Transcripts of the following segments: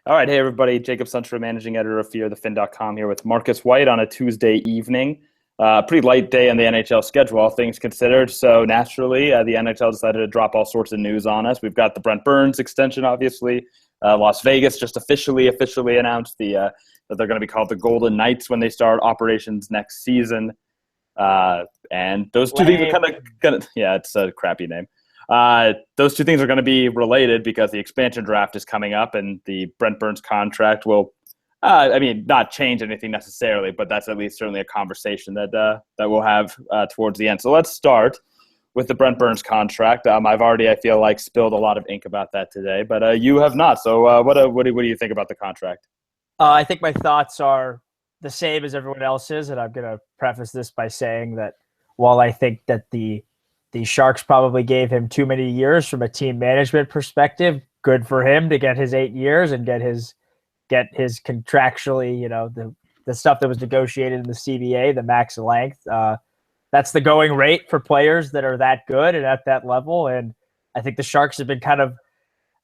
All right, hey everybody, Jacob Suntra, managing editor of FearTheFin.com here with Marcus White on a Tuesday evening. Pretty light day on the NHL schedule, all things considered. So naturally, the NHL decided to drop all sorts of news on us. We've got the Brent Burns extension, obviously. Las Vegas just officially announced that they're going to be called the Golden Knights when they start operations next season. And those two things are kind of yeah, it's a crappy name. Those two things are going to be related because the expansion draft is coming up and the Brent Burns contract will, not change anything necessarily, but that's at least certainly a conversation that we'll have towards the end. So let's start with the Brent Burns contract. I've already, I feel like, spilled a lot of ink about that today, but you have not. So what do you think about the contract? I think my thoughts are the same as everyone else's, and I'm going to preface this by saying that while I think that the Sharks probably gave him too many years from a team management perspective, good for him to get his 8 years and get his contractually, the stuff that was negotiated in the CBA, the max length. That's the going rate for players that are that good and at that level. And I think the Sharks have been kind of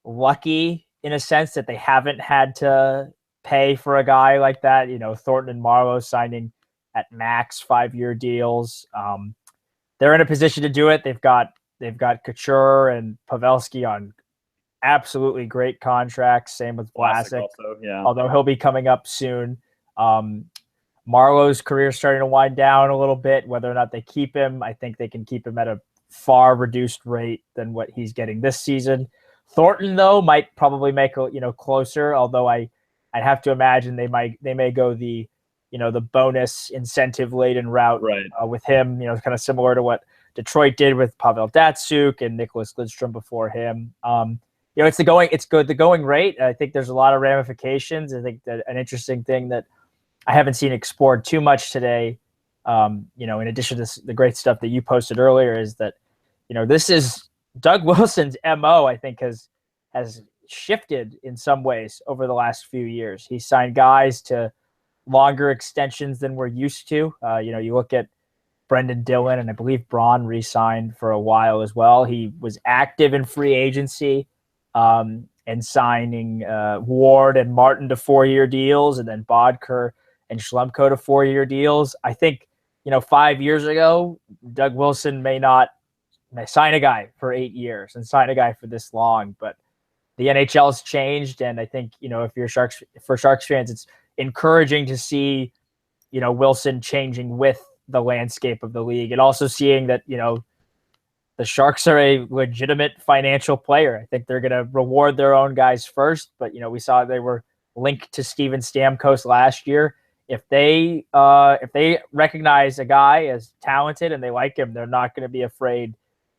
lucky in a sense that they haven't had to pay for a guy like that. Thornton and Marleau signing at max 5-year deals. They're in a position to do it. They've got Couture and Pavelski on absolutely great contracts. Same with Vlasic, also, yeah. Although he'll be coming up soon. Marlowe's career is starting to wind down a little bit. Whether or not they keep him, I think they can keep him at a far reduced rate than what he's getting this season. Thornton, though, might probably make closer. Although I'd have to imagine they may go the bonus incentive laden route, right, with him, kind of similar to what Detroit did with Pavel Datsyuk and Nicholas Lidstrom before him. It's the going rate. I think there's a lot of ramifications. I think that an interesting thing that I haven't seen explored too much today, in addition to the great stuff that you posted earlier, is that, this is Doug Wilson's MO, I think has shifted in some ways over the last few years. He signed guys to longer extensions than we're used to. You look at Brendan Dillon, and I believe Braun re-signed for a while as well. He was active in free agency and signing Ward and Martin to 4-year deals, and then Bodker and Schlemko to 4-year deals. I think, 5 years ago, Doug Wilson may sign a guy for 8 years and sign a guy for this long, but the NHL has changed, and I think, if you're Sharks fans, it's encouraging to see, Wilson changing with the landscape of the league, and also seeing that, the Sharks are a legitimate financial player. I think they're going to reward their own guys first, but, we saw they were linked to Steven Stamkos last year. If they recognize a guy as talented and they like him, they're not going to be afraid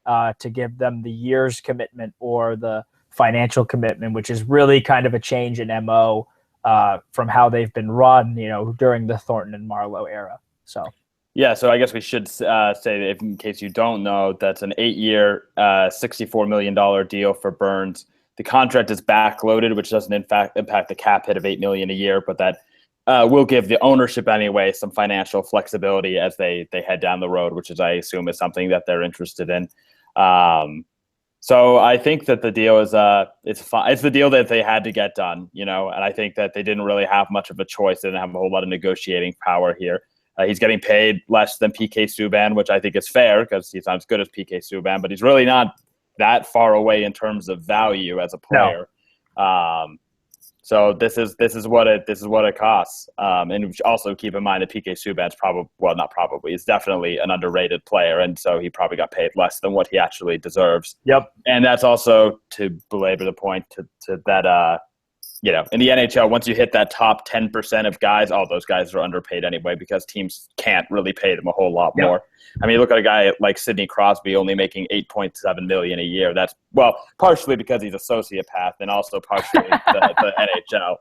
to give them the year's commitment or the financial commitment, which is really kind of a change in MO from how they've been run, during the Thornton and Marleau era. So, yeah. So I guess we should say that in case you don't know, that's an 8-year, $64 million deal for Burns. The contract is backloaded, which doesn't in fact impact the cap hit of $8 million a year, but that will give the ownership anyway some financial flexibility as they head down the road, which is, I assume, is something that they're interested in. So I think that the deal is it's the deal that they had to get done, and I think that they didn't really have much of a choice. They didn't have a whole lot of negotiating power here. He's getting paid less than PK Subban, which I think is fair because he's not as good as PK Subban, but he's really not that far away in terms of value as a player. No. So this is what it costs. And also keep in mind that PK Subban's he's definitely an underrated player, and so he probably got paid less than what he actually deserves. Yep. And that's also, to belabor the point, to that in the NHL, once you hit that top 10% of guys, all those guys are underpaid anyway because teams can't really pay them a whole lot more. I mean, look at a guy like Sidney Crosby only making $8.7 million a year. That's, partially because he's a sociopath and also partially the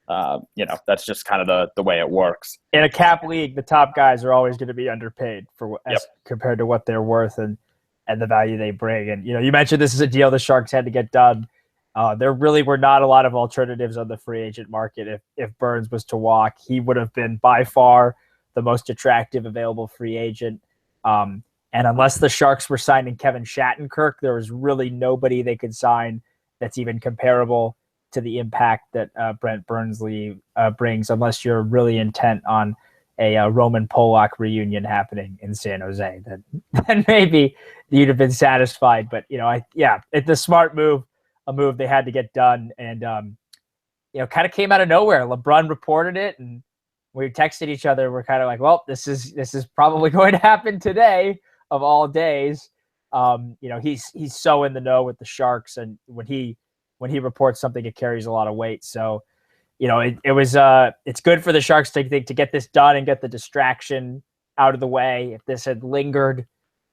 NHL. That's just kind of the way it works. In a cap league, the top guys are always going to be underpaid as compared to what they're worth and the value they bring. And, you mentioned this is a deal the Sharks had to get done. There really were not a lot of alternatives on the free agent market. If Burns was to walk, he would have been by far the most attractive available free agent. And unless the Sharks were signing Kevin Shattenkirk, there was really nobody they could sign that's even comparable to the impact that Brent Burns brings, unless you're really intent on a Roman Polak reunion happening in San Jose. Then maybe you'd have been satisfied. But it's a smart move, a move they had to get done, and kind of came out of nowhere. LeBron reported it, and we texted each other. We're kind of like, well, this is probably going to happen today of all days. He's so in the know with the Sharks, and when he reports something, it carries a lot of weight. So, it's good for the Sharks to get this done and get the distraction out of the way. If this had lingered,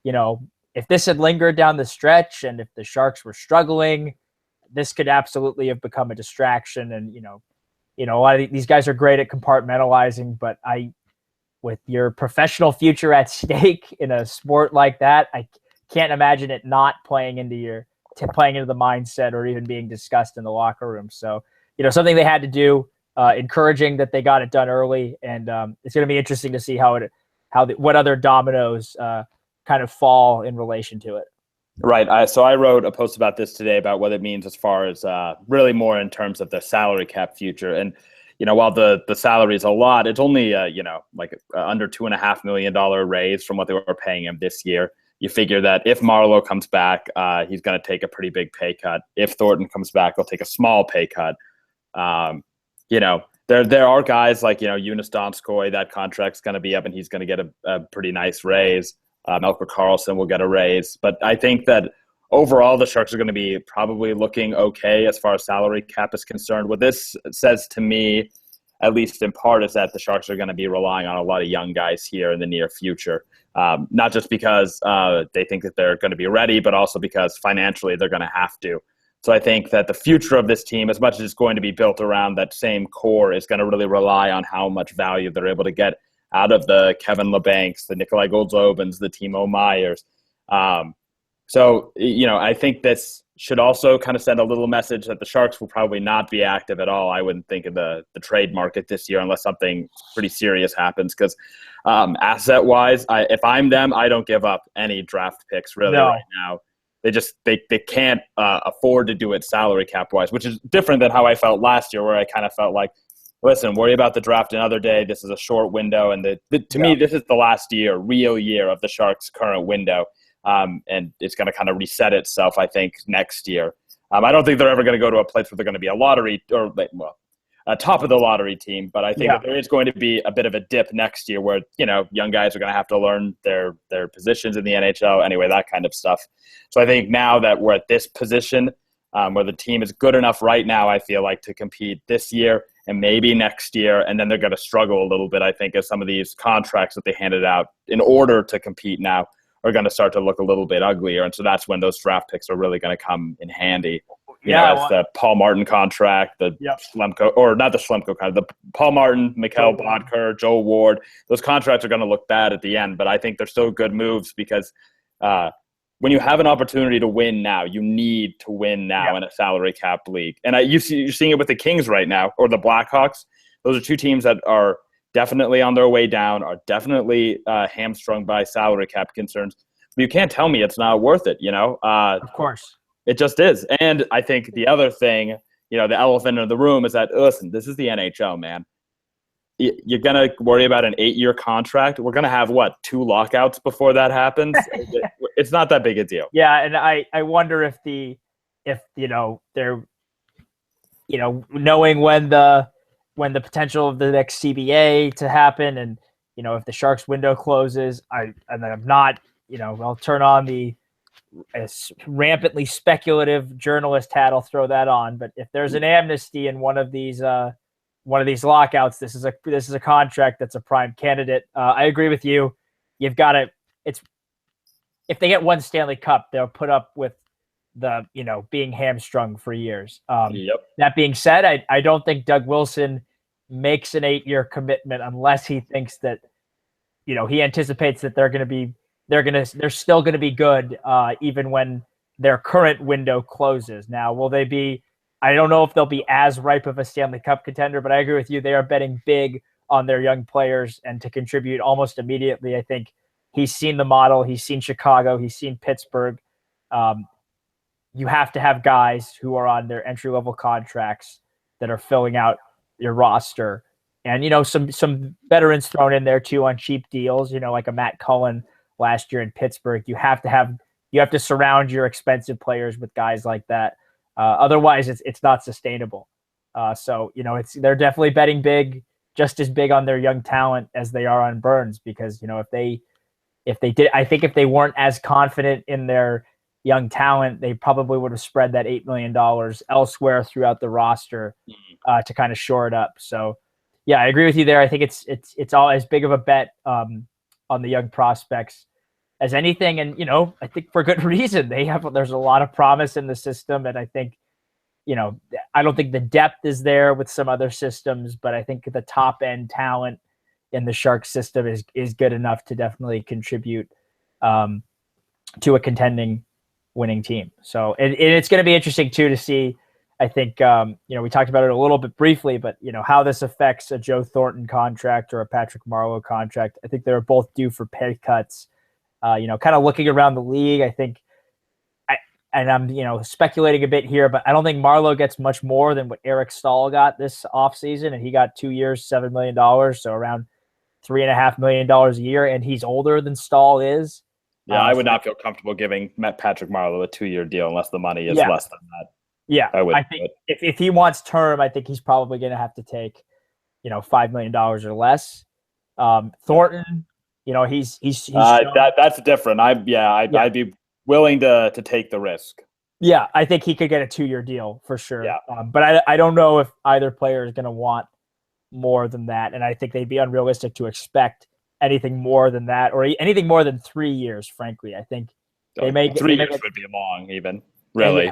down the stretch, and if the Sharks were struggling, this could absolutely have become a distraction. And, a lot of these guys are great at compartmentalizing, but with your professional future at stake in a sport like that, I can't imagine it not playing into the mindset or even being discussed in the locker room. So, something they had to do, encouraging that they got it done early. And it's going to be interesting to see what other dominoes kind of fall in relation to it. Right. So I wrote a post about this today about what it means as far as really more in terms of the salary cap future. And, while the salary is a lot, it's only, under $2.5 million raise from what they were paying him this year. You figure that if Marleau comes back, he's going to take a pretty big pay cut. If Thornton comes back, he'll take a small pay cut. There are guys like, Jonas Donskoy, that contract's going to be up and he's going to get a pretty nice raise. Melker Karlsson will get a raise. But I think that overall the Sharks are going to be probably looking okay as far as salary cap is concerned. What this says to me, at least in part, is that the Sharks are going to be relying on a lot of young guys here in the near future. Not just because they think that they're going to be ready, but also because financially they're going to have to. So I think that the future of this team, as much as it's going to be built around that same core, is going to really rely on how much value they're able to get out of the Kevin Labancs, the Nikolai Goldobins, the Timo Meyers. I think this should also kind of send a little message that the Sharks will probably not be active at all, I wouldn't think, in the trade market this year unless something pretty serious happens. Because asset-wise, if I'm them, I don't give up any draft picks right now. They can't afford to do it salary cap-wise, which is different than how I felt last year, where I kind of felt like, listen, worry about the draft another day. This is a short window. And to me, this is the last real year of the Sharks' current window. And it's going to kind of reset itself, I think, next year. I don't think they're ever going to go to a place where they're going to be a lottery a top of the lottery team. But I think that there is going to be a bit of a dip next year where, young guys are going to have to learn their positions in the NHL. Anyway, that kind of stuff. So I think now that we're at this position where the team is good enough right now, I feel like, to compete this year and maybe next year, and then they're going to struggle a little bit, I think, as some of these contracts that they handed out in order to compete now are going to start to look a little bit uglier. And so that's when those draft picks are really going to come in handy. It's the Paul Martin contract, the Schlemko, or not the Schlemko contract, the Paul Martin, Mikhail Bodker, Joe Ward. Those contracts are going to look bad at the end, but I think they're still good moves because when you have an opportunity to win now, you need to win now in a salary cap league. And you're seeing it with the Kings right now, or the Blackhawks. Those are two teams that are definitely on their way down, are definitely hamstrung by salary cap concerns. But you can't tell me it's not worth it, Of course. It just is. And I think the other thing, the elephant in the room is that, listen, this is the NHL, man. You're going to worry about an 8-year contract. We're going to have, 2 lockouts before that happens? It's not that big a deal. Yeah, and I wonder if they're knowing when the potential of the next CBA to happen, and if the Sharks window closes, I'm not I'll turn on the rampantly speculative journalist hat. I'll throw that on. But if there's an amnesty in one of these lockouts, this is a contract that's a prime candidate. I agree with you. You've got to. If they get one Stanley Cup, they'll put up with the being hamstrung for years. That being said, I don't think Doug Wilson makes an 8-year commitment unless he thinks that he anticipates that they're still going to be good even when their current window closes. Now, will they be? I don't know if they'll be as ripe of a Stanley Cup contender, but I agree with you. They are betting big on their young players and to contribute almost immediately. I think he's seen the model. He's seen Chicago. He's seen Pittsburgh. you have to have guys who are on their entry-level contracts that are filling out your roster. And, some veterans thrown in there too on cheap deals, like a Matt Cullen last year in Pittsburgh. You have to surround your expensive players with guys like that. Otherwise it's not sustainable. So, they're definitely betting big, just as big on their young talent as they are on Burns, because, if they weren't as confident in their young talent, they probably would have spread that $8 million elsewhere throughout the roster to kind of shore it up. So, yeah, I agree with you there. I think it's all as big of a bet on the young prospects as anything, and I think for good reason. There's a lot of promise in the system, and I think I don't think the depth is there with some other systems, but I think the top end talent in the Sharks system is good enough to definitely contribute to a contending winning team. So it's going to be interesting too to see. I think, we talked about it a little bit briefly, but, how this affects a Joe Thornton contract or a Patrick Marleau contract. I think they're both due for pay cuts. Kind of looking around the league, I think, and I'm, speculating a bit here, but I don't think Marleau gets much more than what Eric Stahl got this offseason, and he got 2 years, $7 million, so around $3.5 million a year, and he's older than Stahl is. Yeah, I would not feel comfortable giving Patrick Marleau a 2-year deal unless the money is less than that. Yeah, I think if he wants term, I think he's probably going to have to take, $5 million or less. Thornton, he's that's different. I'd be willing to take the risk. Yeah, I think he could get a 2-year deal for sure. Yeah. But I don't know if either player is going to want more than that, and I think they'd be unrealistic to expect anything more than that, or anything more than 3 years. Frankly, I think they may 3 years would be long, even really.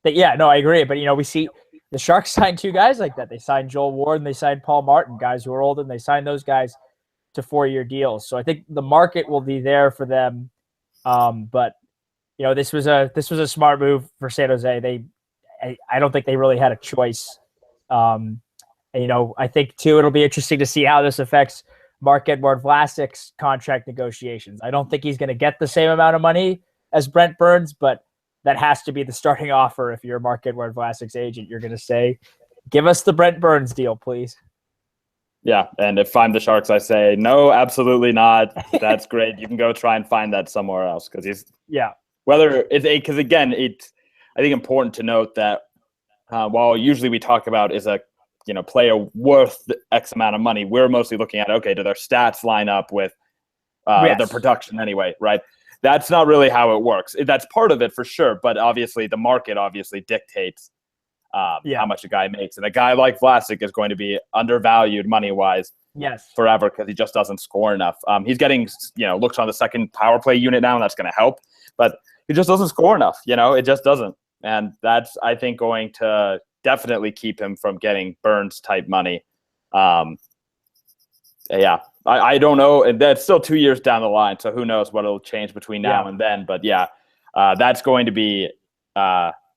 Yeah, no, I agree. But we see the Sharks sign 2 guys like that. They signed Joel Ward and they signed Paul Martin, guys who are older, and they signed those guys to 4-year deals. So I think the market will be there for them. But this was a smart move for San Jose. I don't think they really had a choice. I think too it'll be interesting to see how this affects Marc-Edouard Vlasic's contract negotiations. I don't think he's going to get the same amount of money as Brent Burns, but that has to be the starting offer. If you're Marc-Edouard Vlasic's agent, you're going to say, give us the Brent Burns deal, please. Yeah, and if I'm the Sharks, I say, no, absolutely not. That's great. You can go try and find that somewhere else, because because again, it's I think important to note that while usually we talk about is a player worth X amount of money, we're mostly looking at, okay, do their stats line up with their production anyway, right? That's not really how it works. That's part of it for sure, but obviously the market dictates how much a guy makes. And a guy like Vlasic is going to be undervalued money-wise forever because he just doesn't score enough. He's getting, looks on the second power play unit now, and that's going to help, but he just doesn't score enough. It just doesn't. And that's, I think, going to definitely keep him from getting Burns-type money. I don't know. That's still 2 years down the line, so who knows what will change between now and then. But that's going to be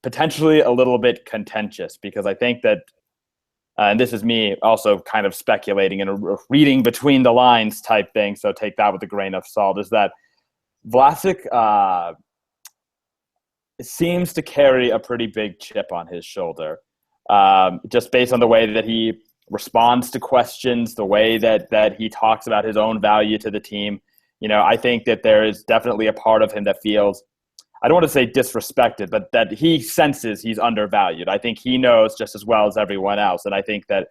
potentially a little bit contentious, because I think that, and this is me also kind of speculating and reading between the lines type thing, so take that with a grain of salt, is that Vlasic seems to carry a pretty big chip on his shoulder, just based on the way that he responds to questions, the way that he talks about his own value to the team. I think that there is definitely a part of him that feels, I don't want to say disrespected, but that he senses he's undervalued. I think he knows just as well as everyone else. And I think that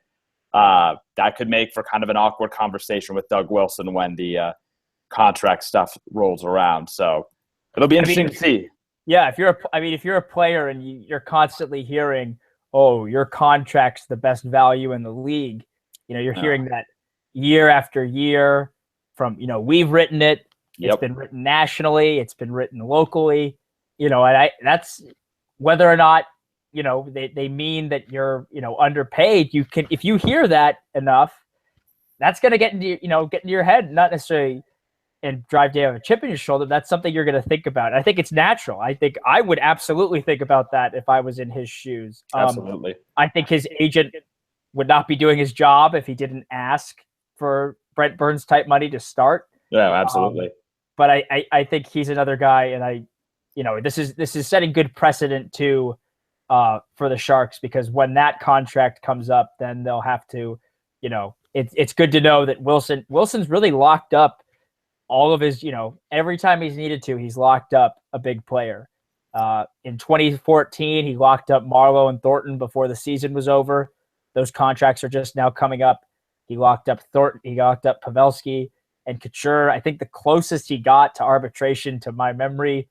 that could make for kind of an awkward conversation with Doug Wilson when the contract stuff rolls around. So it'll be interesting to see. Yeah, if you're a player and you're constantly hearing, oh, your contract's the best value in the league, you're hearing that year after year from, we've written it. It's been written nationally. It's been written locally, and that's whether or not, they mean that you're, underpaid. You can, if you hear that enough, that's going to get into your head, not necessarily and drive down a chip in your shoulder. That's something you're going to think about. I think it's natural. I think I would absolutely think about that if I was in his shoes. Absolutely. I think his agent would not be doing his job if he didn't ask for Brent Burns type money to start. Yeah, absolutely. But I think he's another guy, and this is setting good precedent too for the Sharks, because when that contract comes up, then they'll have to, it's good to know that Wilson's really locked up all of his, every time he's needed to, he's locked up a big player. In 2014, he locked up Marlowe and Thornton before the season was over. Those contracts are just now coming up. He locked up Thornton. He locked up Pavelski and Couture. I think the closest he got to arbitration, to my memory,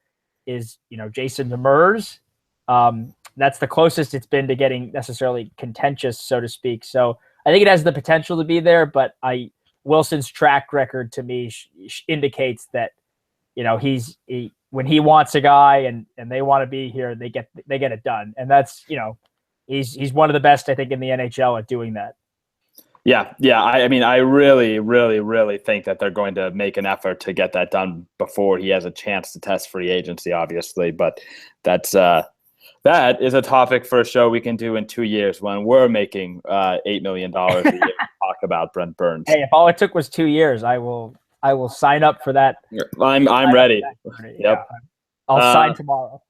is, Jason Demers. That's the closest it's been to getting necessarily contentious, so to speak. So I think it has the potential to be there, but Wilson's track record to me indicates that, when he wants a guy and they want to be here, they get it done. And that's, he's one of the best, I think, in the NHL at doing that. Yeah. I mean, I really, really, really think that they're going to make an effort to get that done before he has a chance to test free agency, obviously. But that is a topic for a show we can do in 2 years when we're making $8 million a year to talk about Brent Burns. Hey, if all it took was 2 years, I will sign up for that. I'm ready. Yep. Yeah. I'll sign tomorrow.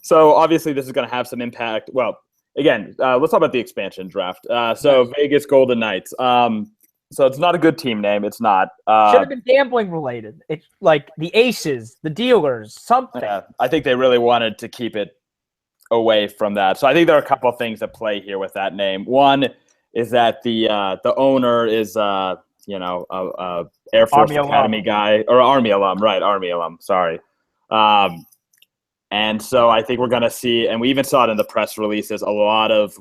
So obviously this is going to have some impact. Well, again, let's talk about the expansion draft. So Vegas Golden Knights. So it's not a good team name. It's not. Should have been gambling related. It's like the Aces, the Dealers, something. Yeah, I think they really wanted to keep it away from that. So I think there are a couple of things at play here with that name. One is that the owner is a Air Force Army Academy guy, or Army alum, right? Army alum. Sorry. And so I think we're going to see, and we even saw it in the press releases, a lot of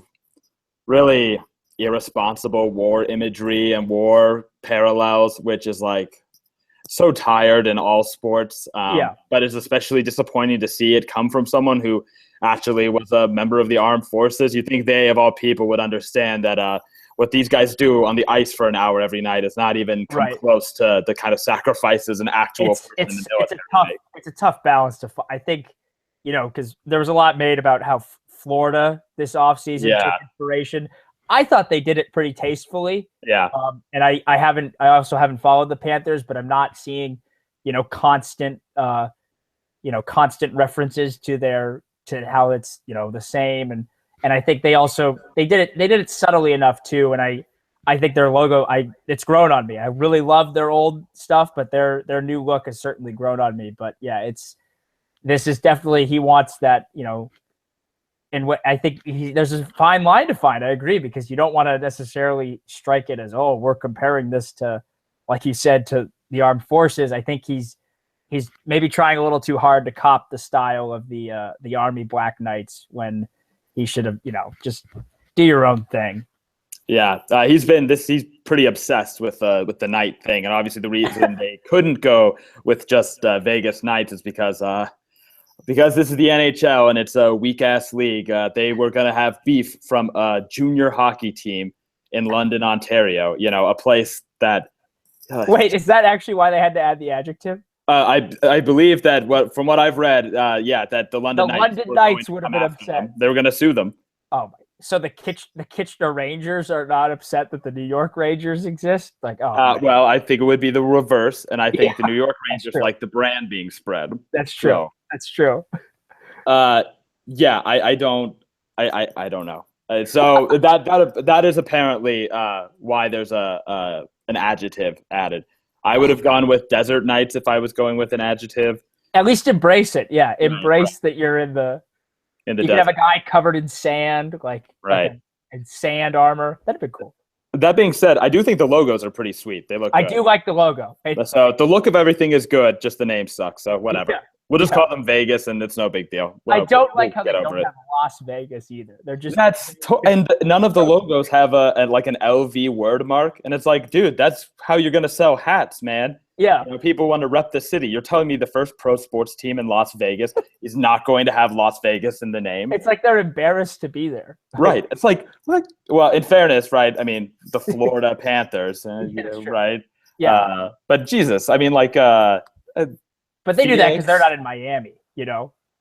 really irresponsible war imagery and war parallels, which is like so tired in all sports. But it's especially disappointing to see it come from someone who actually was a member of the armed forces. You think they, of all people, would understand that what these guys do on the ice for an hour every night is not even come close to the kind of sacrifices and actual. It's a tough balance to. I think, because there was a lot made about how Florida this offseason took inspiration. I thought they did it pretty tastefully. Yeah. And I also haven't followed the Panthers, but I'm not seeing, constant references to how it's, the same. And I think they did it subtly enough too. And I think their logo, it's grown on me. I really love their old stuff, but their new look has certainly grown on me. But yeah, this is definitely, he wants that, and what I think there's a fine line to find. I agree, because you don't want to necessarily strike it as, oh, we're comparing this to, like you said, to the armed forces. I think he's maybe trying a little too hard to cop the style of the Army Black Knights, when he should have, just do your own thing. Yeah, he's pretty obsessed with the Knight thing, and obviously the reason they couldn't go with just Vegas Knights is because this is the NHL and it's a weak-ass league. They were going to have beef from a junior hockey team in London, Ontario, a place that... Wait, is that actually why they had to add the adjective? I believe that from what I've read, that the London Knights would have been upset. They were going to sue them. Oh, my. So the Kitchener Rangers are not upset that the New York Rangers exist? Like, well, I think it would be the reverse, and I think the New York Rangers like the brand being spread. That's true. So, that's true. I don't know. So that is apparently why there's an adjective added. I would have gone with Desert Knights if I was going with an adjective. At least embrace it. Yeah, embrace that you're in the you desert. Can have a guy covered in sand, in sand armor. That'd be cool. That being said, I do think the logos are pretty sweet. They look. I do like the logo. So the look of everything is good. Just the name sucks. So whatever. Yeah. We'll just call them Vegas, and it's no big deal. I don't like how they don't have Las Vegas either. They're just and none of the logos have an LV word mark, and it's like, dude, that's how you're gonna sell hats, man. Yeah, people want to rep the city. You're telling me the first pro sports team in Las Vegas is not going to have Las Vegas in the name? It's like they're embarrassed to be there. Right. It's like, well, in fairness, right? I mean, the Florida Panthers, right? Yeah. But Jesus, I mean, but they do that because they're not in Miami,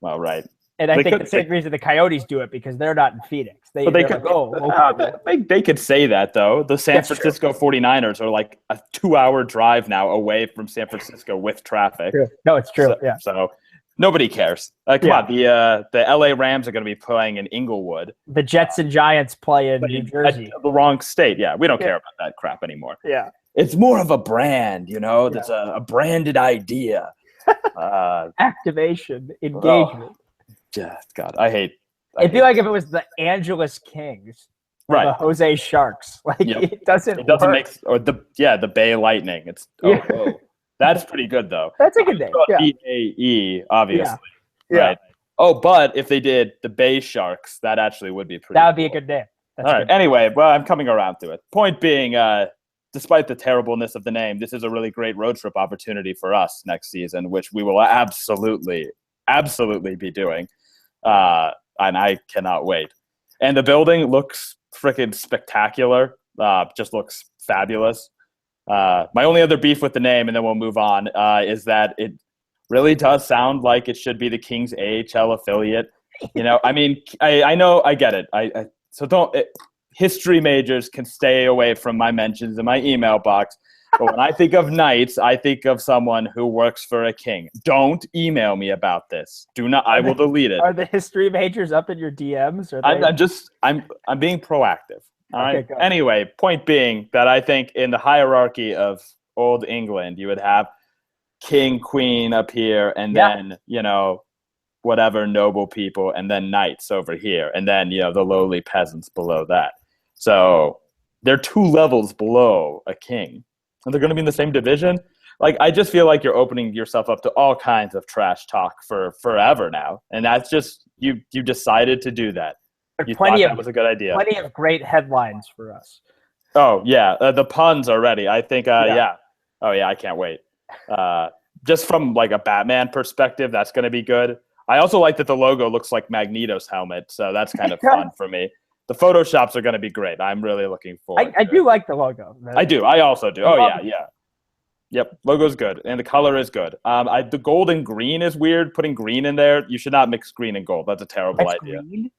Well, right. And I think the same reason the Coyotes do it, because they're not in Phoenix. They could say that, though. The San Francisco 49ers are like a 2-hour drive now away from San Francisco with traffic. True. No, it's true. So Nobody cares. Come on, the LA Rams are going to be playing in Inglewood. The Jets and Giants play in New Jersey. The wrong state. Yeah, we don't care about that crap anymore. Yeah. It's more of a brand, That's a branded idea. Activation, engagement. God, I hate. It'd be like if it was the Angeles Kings, or the Jose Sharks. Like it doesn't work. Or the Bay Lightning. It's whoa. That's pretty good though. That's a good name. BAE, obviously. Yeah. Right. Oh, but if they did the Bay Sharks, that actually would be pretty. That would be a good name. All right. Anyway, well, I'm coming around to it. Point being, despite the terribleness of the name, this is a really great road trip opportunity for us next season, which we will absolutely be doing. And I cannot wait. And the building looks freaking spectacular. Just looks fabulous. My only other beef with the name, and then we'll move on, is that it really does sound like it should be the Kings AHL affiliate. I mean, I know, I get it. So don't. History majors can stay away from my mentions in my email box. But when I think of Knights, I think of someone who works for a king. Don't email me about this. Do not. I will delete it. Are the history majors up in your DMs? I'm being proactive. All right. Anyway, point being that I think in the hierarchy of Old England, you would have king, queen up here, and then whatever noble people, and then knights over here, and then the lowly peasants below that. So they're 2 levels below a king, and they're going to be in the same division. Like, I just feel like you're opening yourself up to all kinds of trash talk for forever now, and that's just you decided to do that. You thought that was a good idea. Plenty of great headlines for us. Oh yeah, the puns already. I think yeah. Oh yeah, I can't wait. Just from like a Batman perspective, that's going to be good. I also like that the logo looks like Magneto's helmet, so that's kind of fun for me. The Photoshops are going to be great. I'm really looking forward. I do like the logo. I do. I also do. Oh yeah. Yep, logo's good, and the color is good. The gold and green is weird. Putting green in there, you should not mix green and gold. That's a terrible idea. Green?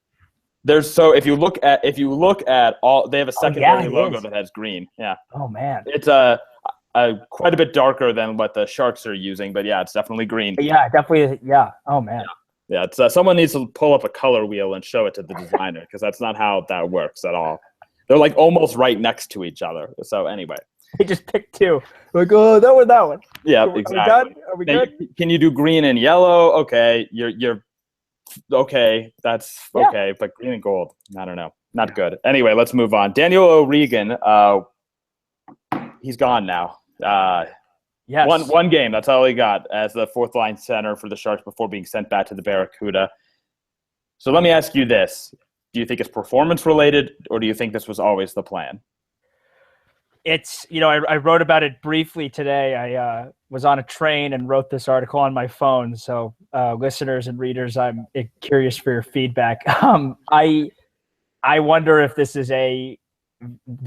If you look at all, they have a secondary logo that has green. Yeah. Oh man. It's quite a bit darker than what the Sharks are using, but yeah, it's definitely green. Yeah, definitely. Yeah. Oh man. Yeah. It's someone needs to pull up a color wheel and show it to the designer, because that's not how that works at all. They're like almost right next to each other. So anyway, they just picked 2. Like, oh, that one. Yeah, exactly. Are we good? Can you do green and yellow? Okay, you're okay. That's okay, but green and gold, I don't know, not good. Anyway, let's move on. Daniel O'Regan, he's gone now. Yes. One game, that's all he got as the 4th line center for the Sharks before being sent back to the Barracuda. So let me ask you this. Do you think it's performance related, or do you think this was always the plan? It's, I wrote about it briefly today. I was on a train and wrote this article on my phone. So listeners and readers, I'm curious for your feedback. I wonder if this is the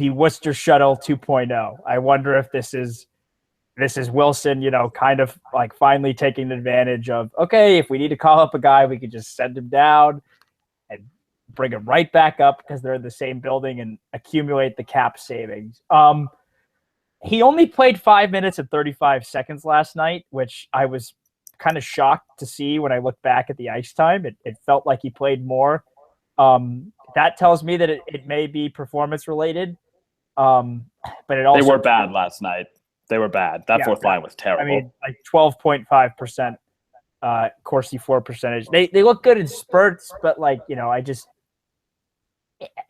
Worcester Shuttle 2.0. I wonder if this is Wilson, kind of like finally taking advantage of, okay, if we need to call up a guy, we could just send him down and bring him right back up because they're in the same building and accumulate the cap savings. He only played 5 minutes and 35 seconds last night, which I was kind of shocked to see when I looked back at the ice time. It felt like he played more. That tells me that it may be performance related. But it also they were bad last night. They were bad. That 4th line was terrible. I mean, like 12.5% Corsi 4 percentage. They look good in spurts, but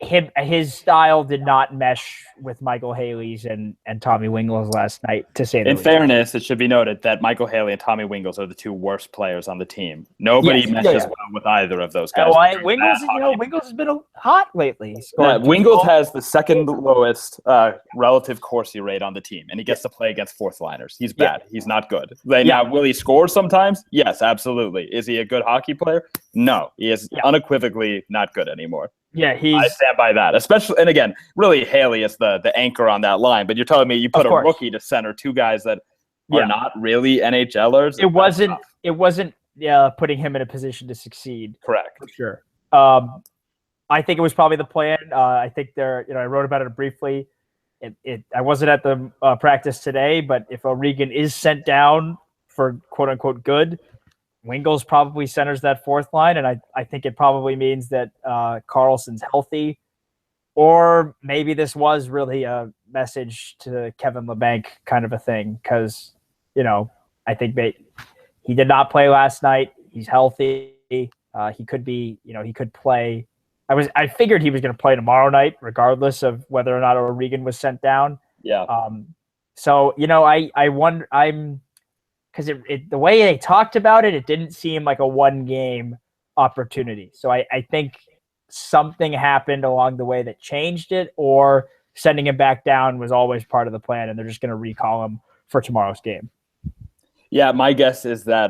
his style did not mesh with Michael Haley's and Tommy Wingels last night, to say the least. In fairness, it should be noted that Michael Haley and Tommy Wingels are the 2 worst players on the team. Nobody meshes well with either of those guys. Wingels has been hot lately. Wingels has the 2nd lowest relative Corsi rate on the team, and he gets to play against 4th liners. He's bad. He's not good. Now, will he score sometimes? Yes, absolutely. Is he a good hockey player? No, he is unequivocally not good anymore. Yeah, I stand by that. Especially, and again, really, Haley is the anchor on that line. But you're telling me you put a rookie to center 2 guys that are not really NHLers? It wasn't putting him in a position to succeed. Correct. For sure. I think it was probably the plan. I think I wrote about it briefly. I wasn't at the practice today, but if O'Regan is sent down for quote unquote good, Wingles probably centers that fourth line, and I think it probably means that Carlson's healthy. Or maybe this was really a message to Kevin LeBanc kind of a thing, because, I think he did not play last night. He's healthy. He could be, he could play. I figured he was going to play tomorrow night, regardless of whether or not O'Regan was sent down. Yeah. So, I wonder, because the way they talked about it, it didn't seem like a one-game opportunity. So I think something happened along the way that changed it, or sending him back down was always part of the plan, and they're just going to recall him for tomorrow's game. Yeah, my guess is that,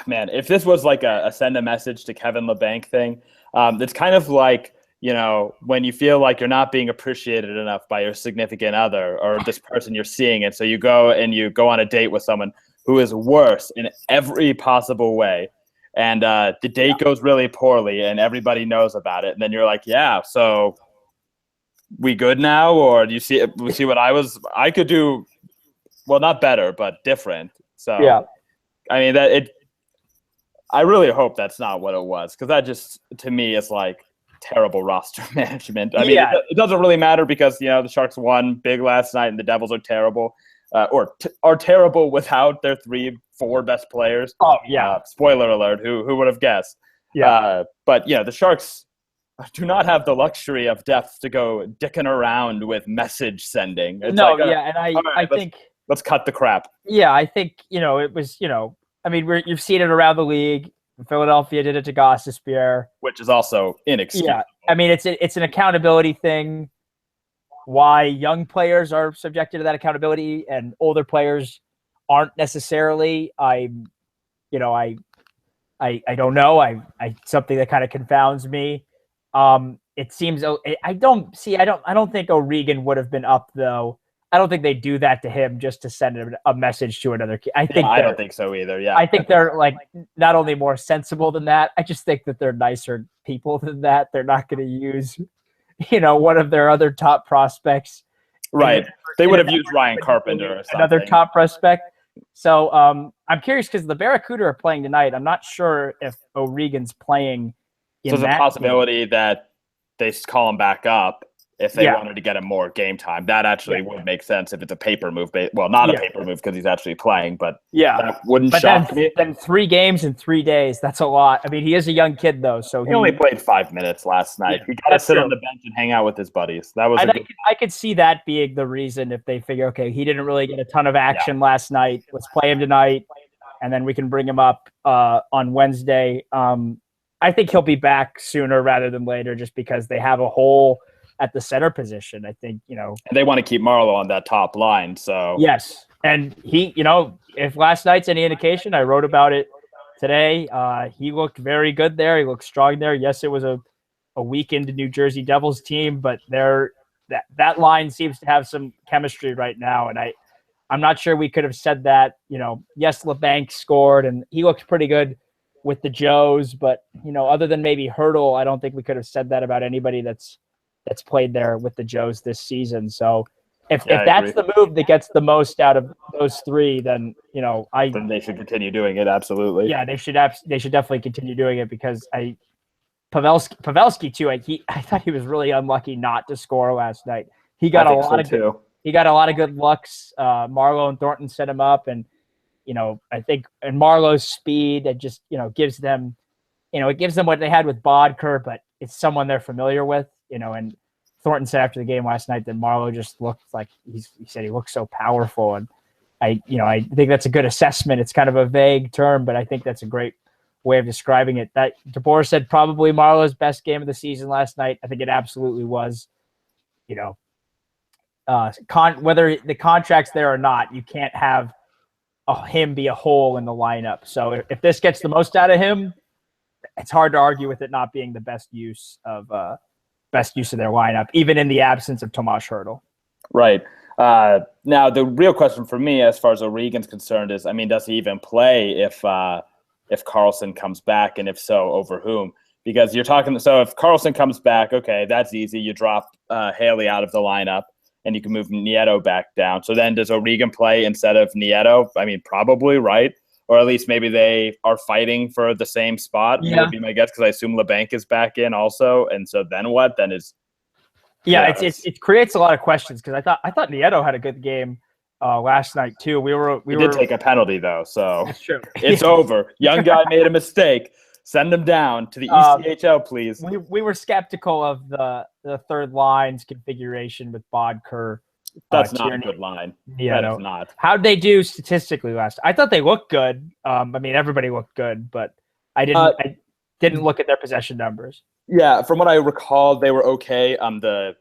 man, if this was like a send a message to Kevin LeBanc thing, it's kind of like, when you feel like you're not being appreciated enough by your significant other or this person you're seeing. And so you go on a date with someone who is worse in every possible way. And the date goes really poorly and everybody knows about it. And then you're like, yeah, so we good now? Or do you see what I could do? Well, not better, but different. So, yeah. I mean, I really hope that's not what it was, because that just, to me, is like terrible roster management. I mean, it doesn't really matter because, the Sharks won big last night and the Devils are terrible, are terrible without their 3-4 best players. Oh, yeah. Spoiler alert, who would have guessed? Yeah. But, the Sharks do not have the luxury of depth to go dicking around with message sending. It's I think – let's cut the crap. Yeah, I think, it was, I mean, you've seen it around the league. Philadelphia did it to Gostisbehere, which is also inexcusable. Yeah, I mean, it's an accountability thing. Why young players are subjected to that accountability and older players aren't necessarily. I don't know. Something that kind of confounds me. It seems I don't think O'Regan would have been up though. I don't think they do that to him just to send a message to another kid. I don't think so either. Yeah, I think they're like not only more sensible than that. I just think that they're nicer people than that. They're not going to use, one of their other top prospects. Right. They would have used Ryan Carpenter or something. Another top prospect. So I'm curious because the Barracuda are playing tonight. I'm not sure if O'Regan's playing. So there's a possibility that they call him back up if they wanted to get him more game time. That actually would make sense if it's a paper move. Well, not a paper move because he's actually playing, but that wouldn't shock me. Then 3 games in 3 days, that's a lot. I mean, he is a young kid, though. So he only played 5 minutes last night. He got to sit on the bench and hang out with his buddies. That was. I could see that being the reason if they figure, okay, he didn't really get a ton of action last night. Let's play him tonight, and then we can bring him up on Wednesday. I think he'll be back sooner rather than later just because they have a hole at the center position. I think, and they want to keep Marleau on that top line. So yes. And he, if last night's any indication, I wrote about it today. He looked very good there. He looked strong there. Yes, it was a weakened New Jersey Devils team, but that line seems to have some chemistry right now. And I'm not sure we could have said that, yes, LeBanc scored and he looked pretty good with the Joes, but other than maybe Hurdle, I don't think we could have said that about anybody that's played there with the Joes this season. So if that's the move that gets the most out of those 3, then then they should continue doing it. Absolutely. Yeah, they should definitely continue doing it because Pavelski too. I thought he was really unlucky not to score last night. He got a lot of good looks. Marleau and Thornton set him up, and I think and Marlowe's speed it just gives them what they had with Bodker, but it's someone they're familiar with. And Thornton said after the game last night that Marleau just looked like he said he looked so powerful. And I think that's a good assessment. It's kind of a vague term, but I think that's a great way of describing it. That DeBoer said probably Marleau's best game of the season last night. I think it absolutely was. Whether the contract's there or not, you can't have him be a hole in the lineup. So if this gets the most out of him, it's hard to argue with it not being the best use of their lineup, even in the absence of Tomas Hertl. Right. Now, the real question for me, as far as O'Regan's concerned, is, does he even play if Karlsson comes back, and if so, over whom? Because you're talking. So if Karlsson comes back, okay, that's easy. You drop Haley out of the lineup, and you can move Nieto back down. So then, does O'Regan play instead of Nieto? Probably, right? or at least maybe they are fighting for the same spot. Yeah. Would be my guess, because I assume LeBanc is back in also, and so then what? Then is it creates a lot of questions, because I thought Nieto had a good game last night too. We did take a penalty though, so that's true. It's over. Young guy made a mistake. Send him down to the ECHL, please. We were skeptical of the third line's configuration with Bodker. That's not a good line. Yeah, that is not. How'd they do statistically last? I thought they looked good. I mean, everybody looked good, but I didn't look at their possession numbers. Yeah, from what I recall, they were okay.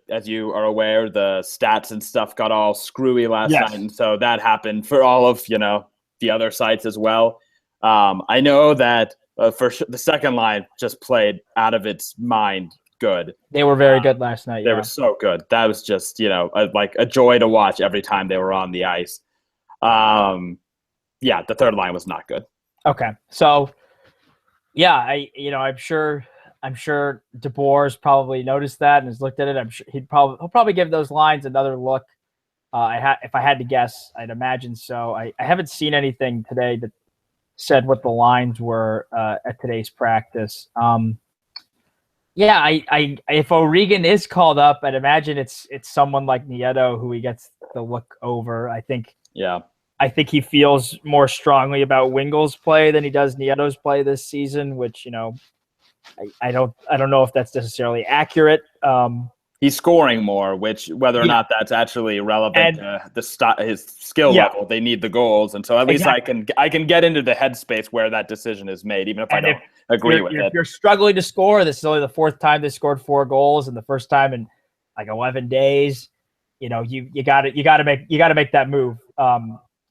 As you are aware, the stats and stuff got all screwy last night, and so that happened for all of the other sites as well. I know that the second line just played out of its mind good. They were very good last night. They were so good. That was just like a joy to watch every time they were on the ice. The third line was not good. Okay, so I'm sure DeBoer's probably noticed that and has looked at it. I'm sure he'll probably give those lines another look. If I had to guess, I'd imagine so. I haven't seen anything today that said what the lines were at today's practice. If O'Regan is called up, I'd imagine it's someone like Nieto who he gets the look over. I think he feels more strongly about Wingel's play than he does Nieto's play this season, which I don't know if that's necessarily accurate. He's scoring more, which whether or not that's actually relevant to his skill level, they need the goals, and so at least I can get into the headspace where that decision is made, even if I don't agree with it. If you're struggling to score, this is only the fourth time they scored 4 goals, and the first time in like 11 days. You got to make that move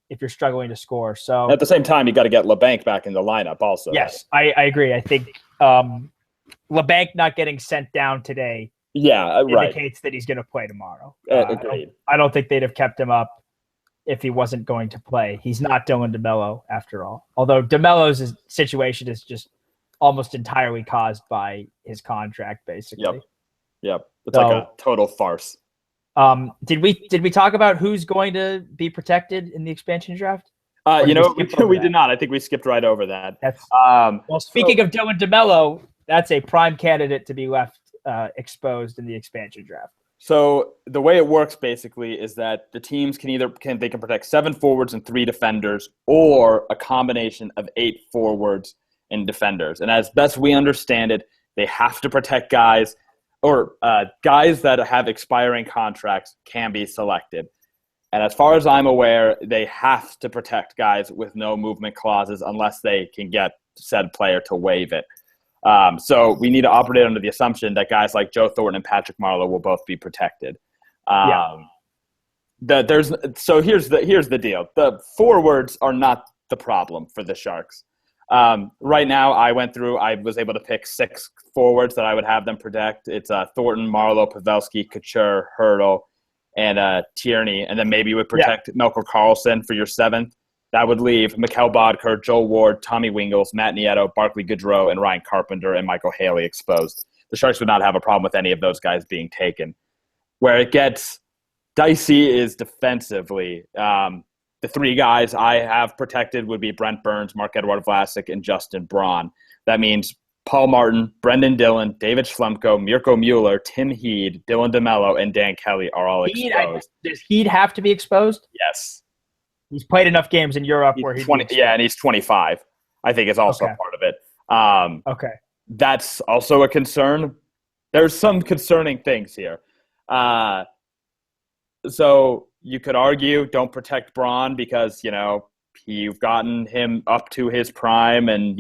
if you're struggling to score. So at the same time, you got to get LeBanc back in the lineup also. Yes, I agree. I think LeBanc not getting sent down today indicates that he's going to play tomorrow. Agreed. I don't think they'd have kept him up if he wasn't going to play. He's not Dylan DeMello after all. Although DeMello's situation is just almost entirely caused by his contract, basically. Yep. It's like a total farce. Did we talk about who's going to be protected in the expansion draft? We did not. I think we skipped right over that. Speaking of Dylan DeMello, that's a prime candidate to be left exposed in the expansion draft. So the way it works basically is that the teams can protect 7 forwards and 3 defenders, or a combination of 8 forwards and defenders. And as best we understand it, they have to protect guys, or guys that have expiring contracts can be selected. And as far as I'm aware, they have to protect guys with no movement clauses unless they can get said player to waive it. So we need to operate under the assumption that guys like Joe Thornton and Patrick Marleau will both be protected. Here's the deal. The forwards are not the problem for the Sharks. Right now, I was able to pick 6 forwards that I would have them protect. It's Thornton, Marleau, Pavelski, Couture, Hurdle, and Tierney. And then maybe you would protect Melker Karlsson for your 7th. That would leave Mikhail Bodker, Joel Ward, Tommy Wingels, Matt Nieto, Barclay Goodrow, and Ryan Carpenter and Michael Haley exposed. The Sharks would not have a problem with any of those guys being taken. Where it gets dicey is defensively. The 3 guys I have protected would be Brent Burns, Marc-Edouard Vlasic, and Justin Braun. That means Paul Martin, Brendan Dillon, David Schlemko, Mirko Mueller, Tim Heed, Dylan DeMello, and Dan Kelly are all exposed. Does Heed have to be exposed? Yes. He's played enough games in Europe where he's 20. Yeah, and he's 25. I think is also part of it. That's also a concern. There's some concerning things here. So you could argue don't protect Braun because, you've gotten him up to his prime and,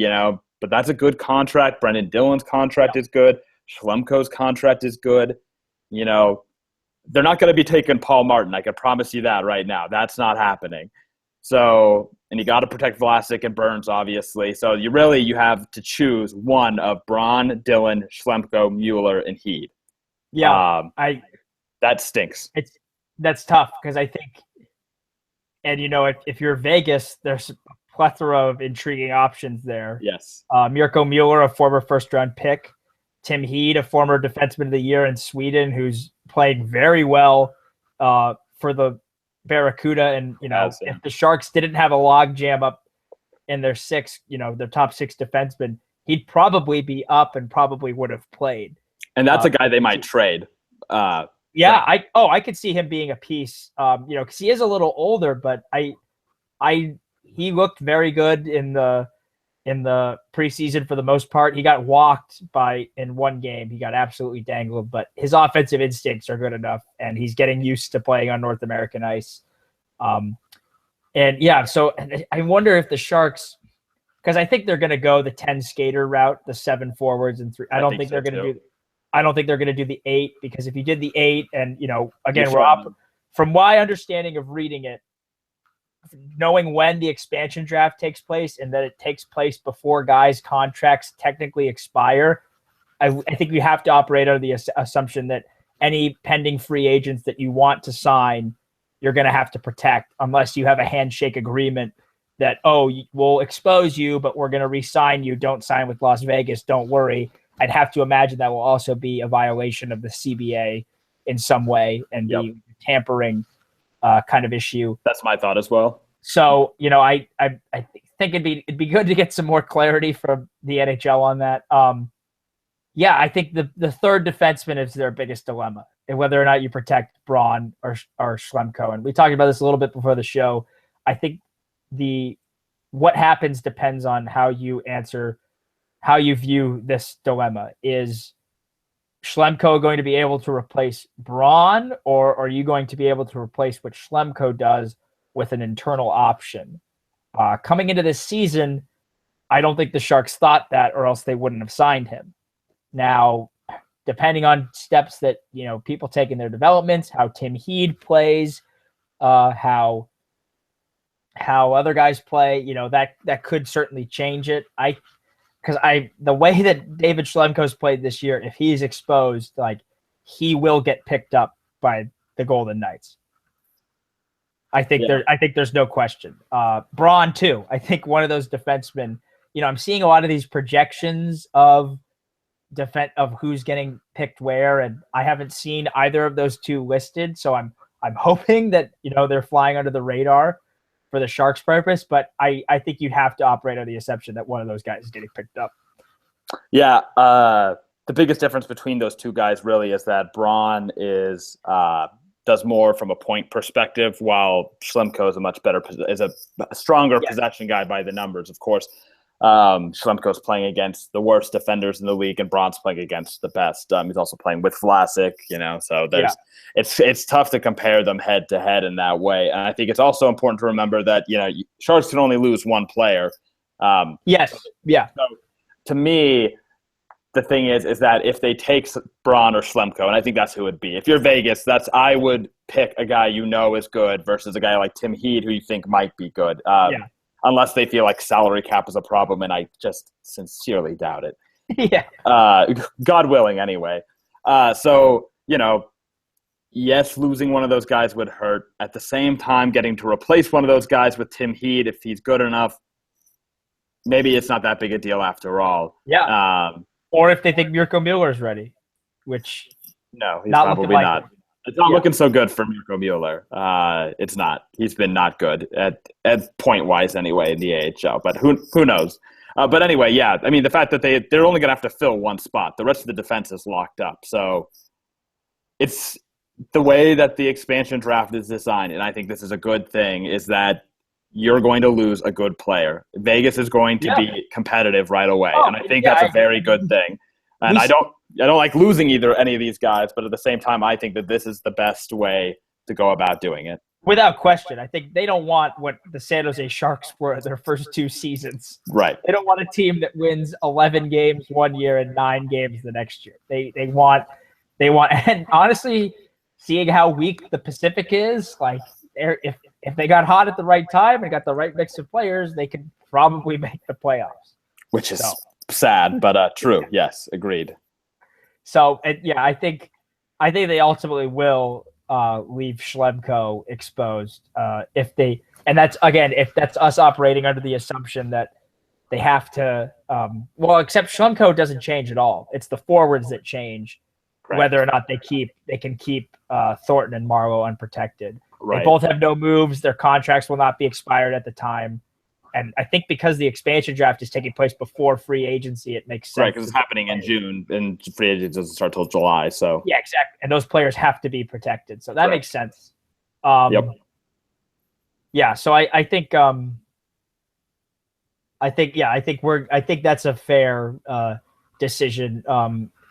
but that's a good contract. Brendan Dillon's contract is good. Schlemko's contract is good. They're not going to be taking Paul Martin. I can promise you that right now. That's not happening. So, and you got to protect Vlasic and Burns, obviously. So you have to choose one of Braun, Dillon, Schlemko, Mueller, and Heed. Yeah, that stinks. That's tough because I think, and if you're Vegas, there's a plethora of intriguing options there. Yes. Mirko Mueller, a former first-round pick. Tim Heed, a former defenseman of the year in Sweden, who's playing very well for the Barracuda. And, if the Sharks didn't have a log jam up in their their top 6 defensemen, he'd probably be up and probably would have played. And that's a guy they might trade. I could see him being a piece, because he is a little older, but he looked very good in the preseason for the most part. He got walked in one game. He got absolutely dangled, but his offensive instincts are good enough, and he's getting used to playing on North American ice. So I wonder if the Sharks, because I think they're going to go the 10 skater route, the 7 forwards and 3. I don't think they're going to do the 8, because if you did the 8 and, again, from my understanding of reading it, knowing when the expansion draft takes place and that it takes place before guys' contracts technically expire, I think you have to operate under the assumption that any pending free agents that you want to sign, you're going to have to protect, unless you have a handshake agreement that, we'll expose you, but we're going to re-sign you. Don't sign with Las Vegas. Don't worry. I'd have to imagine that will also be a violation of the CBA in some way and be tampering kind of issue. That's my thought as well. So, I think it'd be good to get some more clarity from the NHL on that. I think the third defenseman is their biggest dilemma, and whether or not you protect Braun or Schlemko. And we talked about this a little bit before the show. I think what happens depends on how you view this dilemma. Is Schlemko going to be able to replace Braun, or are you going to be able to replace what Schlemko does with an internal option? Coming into this season, I don't think the Sharks thought that, or else they wouldn't have signed him. Now, depending on steps that people take in their developments, how Tim Heed plays, how other guys play, that could certainly change it. The way that David Schlemko's played this year, if he's exposed, he will get picked up by the Golden Knights. I think there's no question. Braun too. I think one of those defensemen. I'm seeing a lot of these projections of who's getting picked where, and I haven't seen either of those two listed. So I'm hoping that they're flying under the radar for the Sharks' purpose, but I think you'd have to operate on the assumption that one of those guys is getting picked up. Yeah, the biggest difference between those two guys really is that Braun does more from a point perspective, while Schlemko is a stronger possession guy by the numbers, of course. Schlemko's playing against the worst defenders in the league, and Braun's playing against the best. He's also playing with Vlasic, so it's tough to compare them head to head in that way. And I think it's also important to remember that, Sharks can only lose one player. Yes. Yeah. So to me, the thing is that if they take Braun or Schlemko, and I think that's who it would be. If you're Vegas, I would pick a guy is good versus a guy like Tim Heed, who you think might be good. Unless they feel like salary cap is a problem, and I just sincerely doubt it. Yeah. God willing, anyway. Yes, losing one of those guys would hurt. At the same time, getting to replace one of those guys with Tim Heed, if he's good enough, maybe it's not that big a deal after all. Yeah. Or if they think Mirko Mueller's ready, which no, he's probably not. It's not looking so good for Mirko Mueller. It's not. He's been not good at point-wise anyway in the AHL, but who knows? But anyway, the fact that they're only going to have to fill one spot. The rest of the defense is locked up. So it's the way that the expansion draft is designed, and I think this is a good thing, is that you're going to lose a good player. Vegas is going to be competitive right away, and I think that's a very good thing. And I don't like losing any of these guys, but at the same time, I think that this is the best way to go about doing it. Without question. I think they don't want what the San Jose Sharks were their first 2 seasons. Right. They don't want a team that wins 11 games one year and 9 games the next year. They want, and honestly, seeing how weak the Pacific is, if they got hot at the right time and got the right mix of players, they could probably make the playoffs. Which is sad, but true. Yes, agreed. So I think they ultimately will leave Schlemko exposed if that's us operating under the assumption that they have to. Except Schlemko doesn't change at all. It's the forwards that change, correct, whether or not they can keep Thornton and Marlowe unprotected. Right. They both have no moves. Their contracts will not be expired at the time. And I think because the expansion draft is taking place before free agency, it makes sense. Right, because it's happening in June, and free agency doesn't start till July. So yeah, exactly. And those players have to be protected. So that makes sense. Yep. Yeah, so I think that's a fair decision.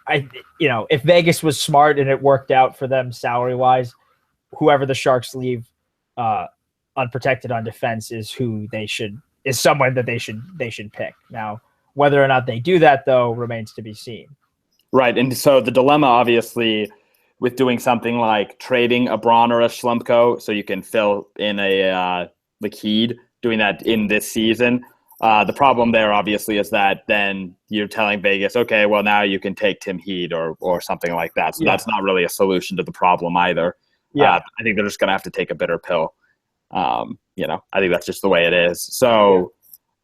If Vegas was smart and it worked out for them salary wise, whoever the Sharks leave unprotected on defense is someone that they should pick. Now, whether or not they do that though remains to be seen. Right, and so the dilemma obviously with doing something like trading a Braun or a Schlemko so you can fill in a Heed, doing that in this season. The problem there obviously is that then you're telling Vegas, okay, well now you can take Tim Heed or something like that. So that's not really a solution to the problem either. I think they're just going to have to take a bitter pill. I think that's just the way it is. So,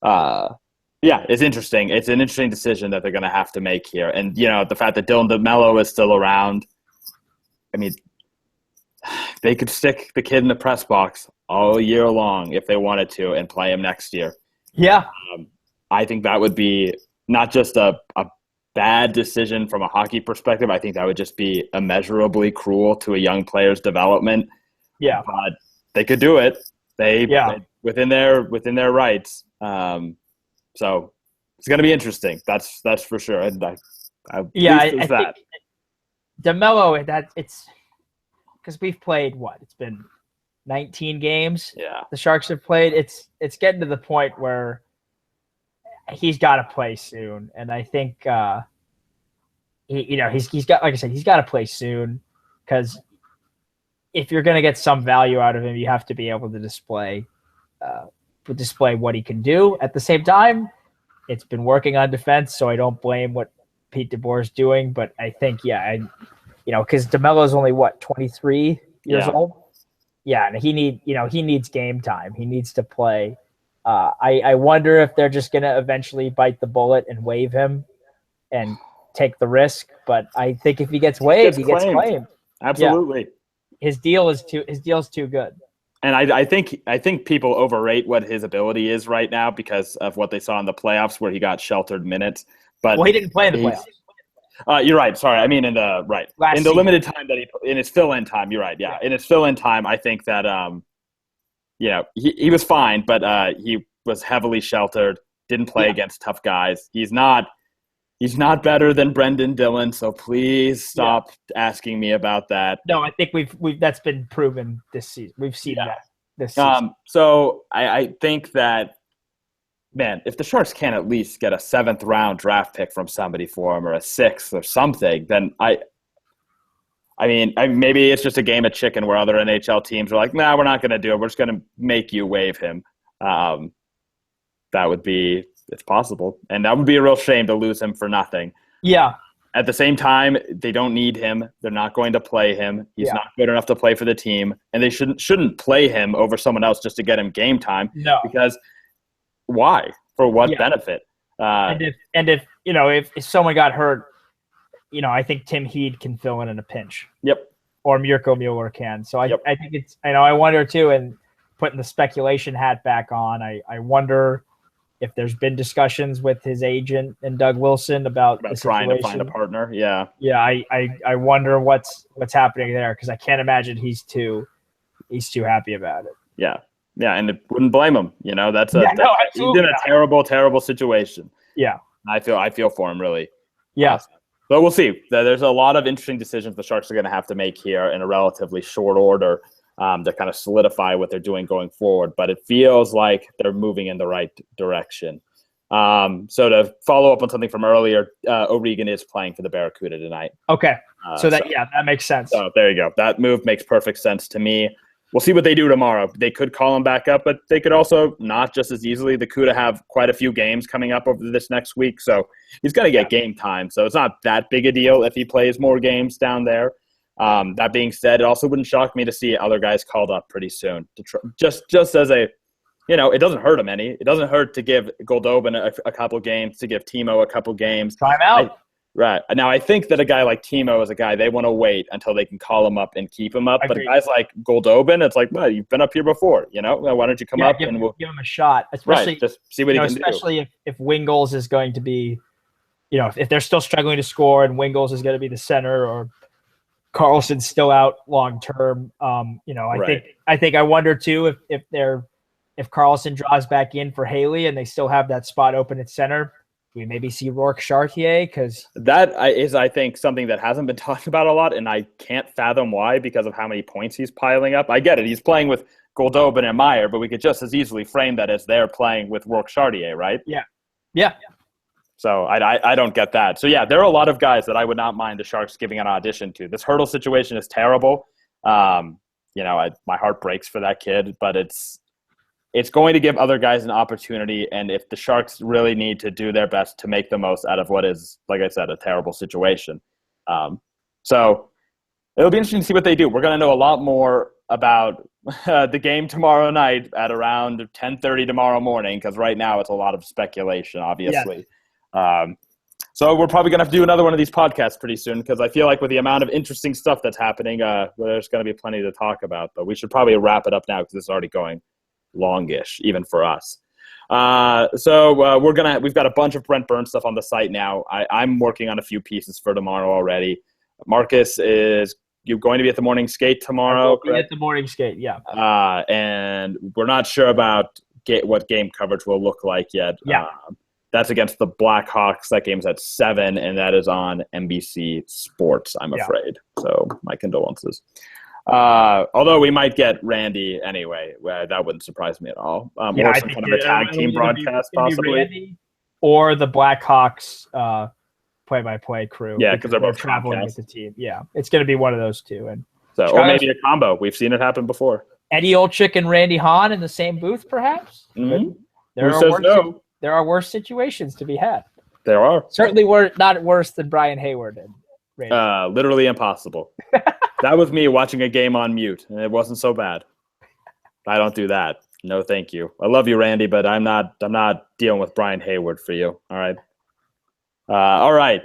it's interesting. It's an interesting decision that they're going to have to make here. And, the fact that Dylan DeMello is still around, I mean, they could stick the kid in the press box all year long if they wanted to and play him next year. Yeah. I think that would be not just a bad decision from a hockey perspective. I think that would just be immeasurably cruel to a young player's development. Yeah. But they could do it. They within their rights. So it's going to be interesting. That's for sure. And I think DeMello, it's because we've played it's been 19 games. Yeah. The Sharks have played. It's getting to the point where he's got to play soon, and I think he's got, like I said, he's got to play soon because if you're going to get some value out of him, you have to be able to display what he can do. At the same time, it's been working on defense, so I don't blame what Pete DeBoer is doing. But I think, because DeMello is only 23 years old. Yeah, and he needs game time. He needs to play. I wonder if they're just going to eventually bite the bullet and waive him and take the risk. But I think if he gets waived, he gets claimed. Absolutely. Yeah. His deal's too good. And I think people overrate what his ability is right now because of what they saw in the playoffs where he got sheltered minutes. But he didn't play in the playoffs. You're right. Sorry, I mean in the limited time that in his fill-in time. You're right. Yeah, in his fill-in time, I think that he was fine, but he was heavily sheltered. Didn't play against tough guys. He's not better than Brendan Dillon. So please stop asking me about that. No, I think we've that's been proven this season. We've seen that this season. So I think that. Man, if the Sharks can't at least get a 7th round draft pick from somebody for him or a 6th or something, then I mean, maybe it's just a game of chicken where other NHL teams are like, nah, we're not going to do it. We're just going to make you waive him. It's possible. And that would be a real shame to lose him for nothing. Yeah. At the same time, they don't need him. They're not going to play him. He's not good enough to play for the team. And they shouldn't play him over someone else just to get him game time. No. Because why? For what benefit? If someone got hurt, I think Tim Heed can fill in a pinch. Yep. Or Mirko Mueller can. So I think it's, I wonder too, and putting the speculation hat back on, I wonder if there's been discussions with his agent and Doug Wilson about the trying to find a partner. Yeah. Yeah. I wonder what's happening there. Cause I can't imagine he's too happy about it. Yeah. Yeah, and it wouldn't blame him. He's in a terrible, terrible situation. Yeah, I feel for him really. Yeah, but we'll see. There's a lot of interesting decisions the Sharks are going to have to make here in a relatively short order to kind of solidify what they're doing going forward. But it feels like they're moving in the right direction. So to follow up on something from earlier, O'Regan is playing for the Barracuda tonight. Okay, that makes sense. So there you go. That move makes perfect sense to me. We'll see what they do tomorrow. They could call him back up, but they could also not just as easily. The CUDA have quite a few games coming up over this next week, so he's going to get game time. So it's not that big a deal if he plays more games down there. That being said, it also wouldn't shock me to see other guys called up pretty soon. Just as a, it doesn't hurt him any. It doesn't hurt to give Goldobin a couple games, to give Timo a couple games. Time out. Right. Now, I think that a guy like Timo is a guy they want to wait until they can call him up and keep him up. But guys like Goldobin, it's like, well, you've been up here before, why don't you come up and we'll give him a shot, especially just see what he can especially do. If Wingles is going to be, if they're still struggling to score and Wingles is going to be the center or Carlson's still out long term. I think I wonder too if Carlson draws back in for Haley and they still have that spot open at center. We maybe see Rourke Chartier because that is, I think, something that hasn't been talked about a lot, and I can't fathom why because of how many points he's piling up. I get it; he's playing with Goldobin and Meyer, but we could just as easily frame that as they're playing with Rourke Chartier, right? Yeah. So I don't get that. So yeah, there are a lot of guys that I would not mind the Sharks giving an audition to. This Hurdle situation is terrible. My heart breaks for that kid, but it's going to give other guys an opportunity, and if the Sharks really need to do their best to make the most out of what is, like I said, a terrible situation. So it'll be interesting to see what they do. We're going to know a lot more about the game tomorrow night at around 10:30 tomorrow morning, because right now it's a lot of speculation, obviously. Yeah. So we're probably going to have to do another one of these podcasts pretty soon, because I feel like with the amount of interesting stuff that's happening, there's going to be plenty to talk about. But we should probably wrap it up now because it's already going longish, even for us. We've got a bunch of Brent Burns stuff on the site now. I'm working on a few pieces for tomorrow already. Marcus, you're going to be at the morning skate tomorrow? Be at the morning skate, yeah. And we're not sure about what game coverage will look like yet. Yeah. That's against the Blackhawks. That game's at 7, and that is on NBC Sports, I'm afraid. So my condolences. Although we might get Randy anyway. That wouldn't surprise me at all. Or some kind of a tag team broadcast, possibly. Randy or the Blackhawks play-by-play crew. Yeah, because they're both traveling with the team. Yeah, it's going to be one of those two. And or maybe a combo. We've seen it happen before. Eddie Olczyk and Randy Hahn in the same booth, perhaps? Mm-hmm. There are worse situations to be had. There are. Certainly not worse than Brian Hayward and Randy. Literally impossible. That was me watching a game on mute, and it wasn't so bad. I don't do that. No, thank you. I love you, Randy, but I'm not dealing with Brian Hayward for you. All right. All right.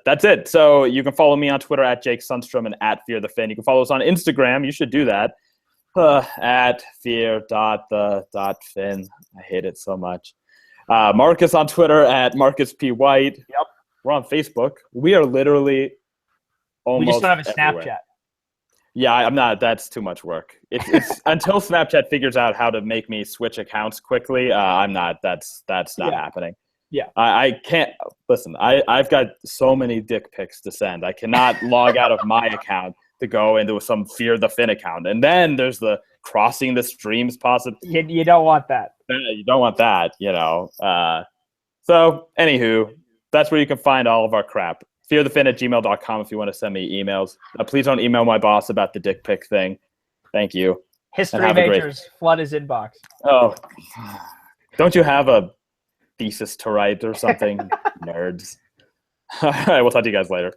That's it. So you can follow me on Twitter at Jake Sundstrom and at Fear the Fin. You can follow us on Instagram. You should do that. At fear.the.fin. I hate it so much. Marcus on Twitter at Marcus P. White. Yep. We're on Facebook. We are literally almost we just don't have a everywhere. Snapchat. Yeah, I'm not. That's too much work. It's until Snapchat figures out how to make me switch accounts quickly. I'm not. That's not happening. Yeah. I can't listen. I've got so many dick pics to send. I cannot log out of my account to go into some Fear the Fin account, and then there's the crossing the streams possible. You don't want that. You don't want that. So anywho, that's where you can find all of our crap. fearthefin@gmail.com if you want to send me emails. Please don't email my boss about the dick pic thing. Thank you. History majors flood his inbox. Oh, don't you have a thesis to write or something? Nerds. All right, we'll talk to you guys later.